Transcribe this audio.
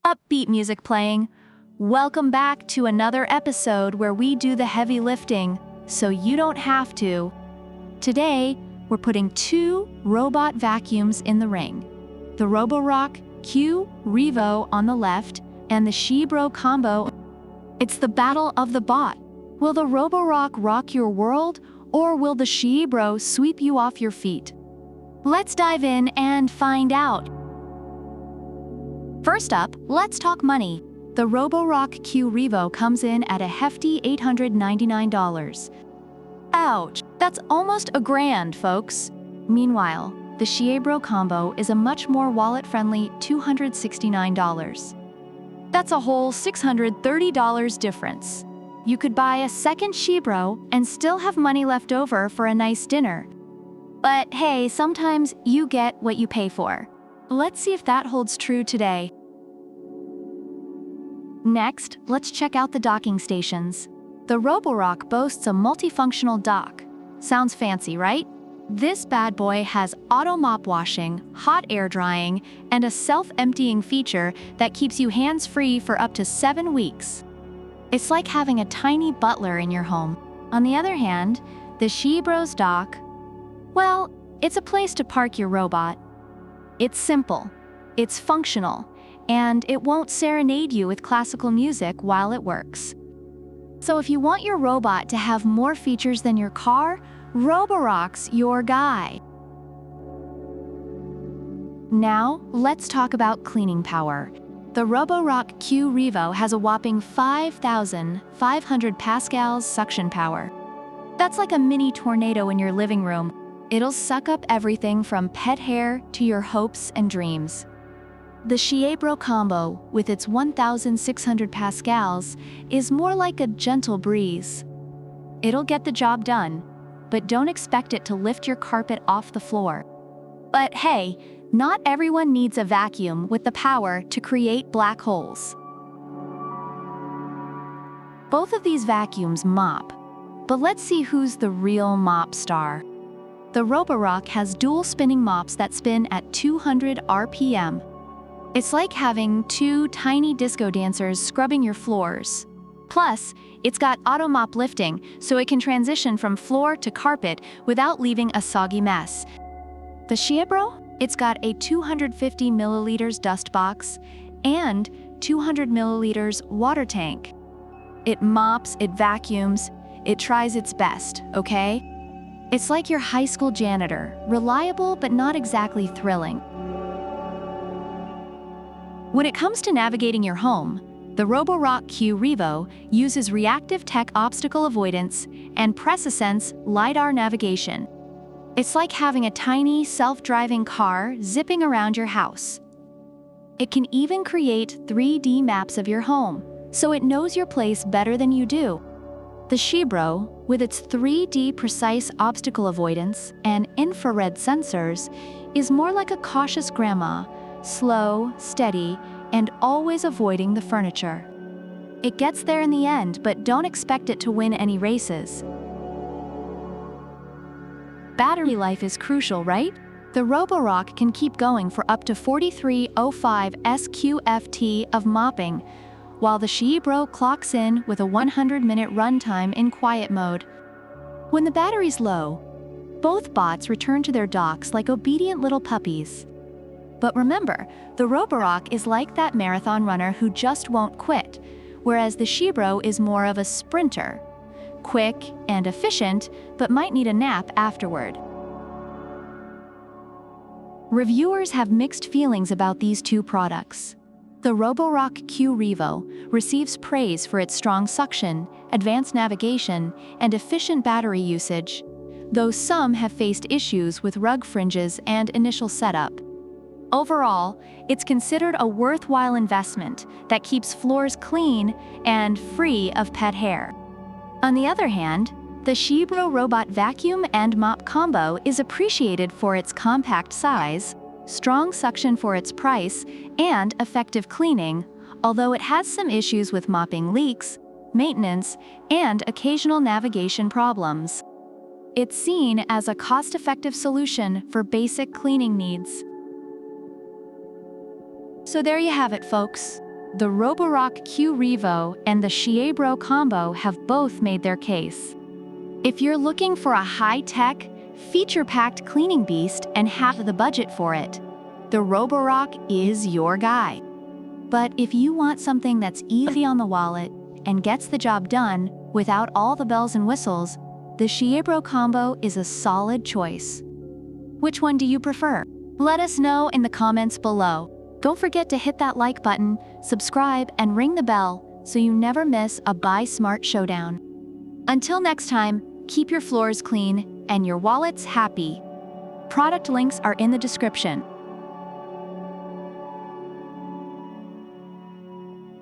Upbeat music playing. Welcome back to another episode where we do the heavy lifting, so you don't have to. Today, we're putting two robot vacuums in the ring. The Roborock XIEBro on the left and the XIEBro combo. It's the battle of the bot. Will the Roborock rock your world, or will the XIEBro sweep you off your feet? Let's dive in and find out. First up, let's talk money. The Roborock XIEBro comes in at a hefty $899. Ouch, that's almost $1,000, folks. Meanwhile, the XIEBro combo is a much more wallet-friendly $269. That's a whole $630 difference. You could buy a second XIEBro and still have money left over for a nice dinner. But hey, sometimes you get what you pay for. Let's see if that holds true today. Next, let's check out the docking stations. The Roborock boasts a multifunctional dock. Sounds fancy, right? This bad boy has auto mop washing, hot air drying, and a self-emptying feature that keeps you hands-free for up to 7 weeks. It's like having a tiny butler in your home. On the other hand, the XIEBro's dock, well, it's a place to park your robot. It's simple, it's functional, and it won't serenade you with classical music while it works. So if you want your robot to have more features than your car, Roborock's your guy. Now, let's talk about cleaning power. The Roborock XIEBro has a whopping 5,500 pascals suction power. That's like a mini tornado in your living room. It'll suck up everything from pet hair to your hopes and dreams. The XIEBro combo, with its 1,600 pascals, is more like a gentle breeze. It'll get the job done, but don't expect it to lift your carpet off the floor. But hey, not everyone needs a vacuum with the power to create black holes. Both of these vacuums mop, but let's see who's the real mop star. The Roborock has dual spinning mops that spin at 200 RPM. It's like having two tiny disco dancers scrubbing your floors. Plus, it's got auto mop lifting, so it can transition from floor to carpet without leaving a soggy mess. The XIEBro? It's got a 250 milliliters dust box and 200 milliliters water tank. It mops, it vacuums, it tries its best, okay? It's like your high school janitor, reliable but not exactly thrilling. When it comes to navigating your home, the Roborock XIEBro uses reactive tech obstacle avoidance and PressAscent's LiDAR navigation. It's like having a tiny, self-driving car zipping around your house. It can even create 3D maps of your home, so it knows your place better than you do. The XIEBro, with its 3D precise obstacle avoidance and infrared sensors, is more like a cautious grandma, slow, steady, and always avoiding the furniture. It gets there in the end, but don't expect it to win any races. Battery life is crucial, right? The Roborock can keep going for up to 4305 SQFT of mopping, while the XIEBro clocks in with a 100-minute runtime in quiet mode. When the battery's low, both bots return to their docks like obedient little puppies. But remember, the Roborock is like that marathon runner who just won't quit, whereas the XIEBro is more of a sprinter. Quick and efficient, but might need a nap afterward. Reviewers have mixed feelings about these two products. The Roborock XIEBro receives praise for its strong suction, advanced navigation, and efficient battery usage, though some have faced issues with rug fringes and initial setup. Overall, it's considered a worthwhile investment that keeps floors clean and free of pet hair. On the other hand, the XIEBro robot vacuum and mop combo is appreciated for its compact size, strong suction for its price, and effective cleaning, although it has some issues with mopping leaks, maintenance, and occasional navigation problems. It's seen as a cost-effective solution for basic cleaning needs. So there you have it, folks. The Roborock Q Revo and the XIEBro combo have both made their case. If you're looking for a high-tech, feature-packed cleaning beast and have the budget for it, the Roborock is your guy. But if you want something that's easy on the wallet and gets the job done without all the bells and whistles, the XIEBro combo is a solid choice. Which one do you prefer? Let us know in the comments below. Don't forget to hit that like button, subscribe, and ring the bell so you never miss a Buy Smart showdown. Until next time, keep your floors clean and your wallets happy. Product links are in the description.